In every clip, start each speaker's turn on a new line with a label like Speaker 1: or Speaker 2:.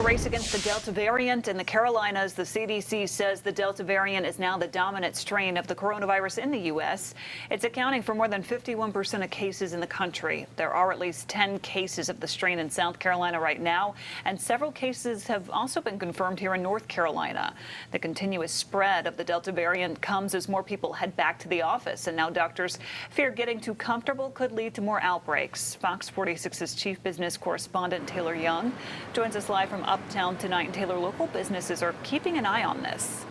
Speaker 1: Race against the Delta variant in the Carolinas. The CDC says the Delta variant is now the dominant strain of the coronavirus in the U.S. It's accounting for more than 51% of cases in the country. There are at least 10 cases of the strain in South Carolina right now, and several cases have also been confirmed here in North Carolina. The continuous spread of the Delta variant comes as more people head back to the office, and now doctors fear getting too comfortable could lead to more outbreaks. Fox 46's chief business correspondent Taylor Young joins us live from Uptown tonight. And Taylor, local businesses are keeping an eye on this.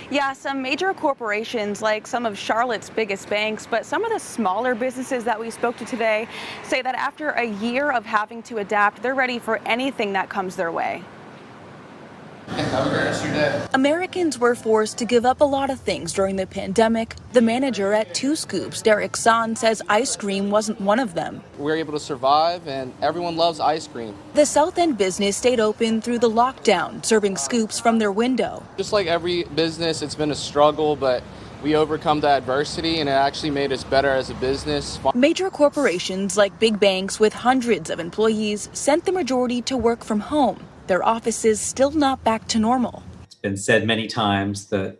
Speaker 2: Yeah, some major corporations like some of Charlotte's biggest banks, but some of the smaller businesses that we spoke to today say that after a year of having to adapt, they're ready for anything that comes their way.
Speaker 3: Have a great rest of your day.
Speaker 4: Americans were forced to give up a lot of things during the pandemic. The manager at Two Scoops, Derek Son, says ice cream wasn't one of them.
Speaker 5: We were able to survive, and everyone loves ice cream.
Speaker 4: The South End business stayed open through the lockdown, serving scoops from their window.
Speaker 5: Just like every business, it's been a struggle, but we overcome the adversity, and it actually made us better as a business.
Speaker 4: Major corporations like big banks with hundreds of employees sent the majority to work from home. Their offices still not back to normal.
Speaker 6: It's been said many times that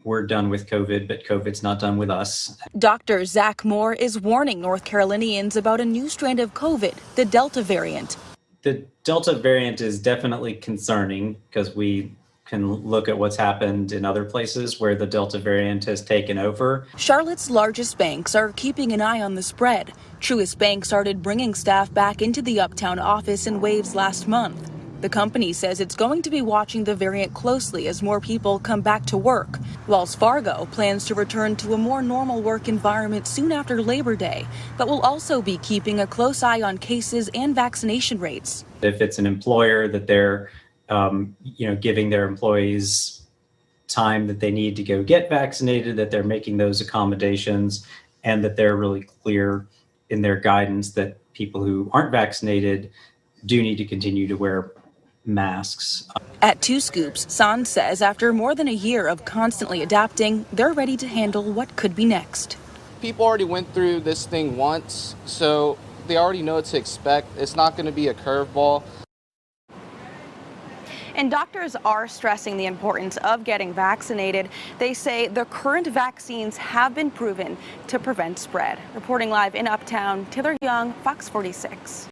Speaker 6: we're done with COVID, but COVID's not done with us.
Speaker 4: Dr. Zach Moore is warning North Carolinians about a new strand of COVID, the Delta variant.
Speaker 6: The Delta variant is definitely concerning because we can look at what's happened in other places where the Delta variant has taken over.
Speaker 4: Charlotte's largest banks are keeping an eye on the spread. Truist Bank started bringing staff back into the Uptown office in waves last month. The company says it's going to be watching the variant closely as more people come back to work. Wells Fargo plans to return to a more normal work environment soon after Labor Day, but will also be keeping a close eye on cases and vaccination rates.
Speaker 6: If it's an employer that they're giving their employees time that they need to go get vaccinated, that they're making those accommodations, and that they're really clear in their guidance that people who aren't vaccinated do need to continue to wear masks.
Speaker 4: At Two Scoops, Son says after more than a year of constantly adapting, they're ready to handle what could be next.
Speaker 5: People already went through this thing once, so they already know what to expect. It's not going to be a curveball.
Speaker 2: And doctors are stressing the importance of getting vaccinated. They say the current vaccines have been proven to prevent spread. Reporting live in Uptown, Taylor Young, Fox 46.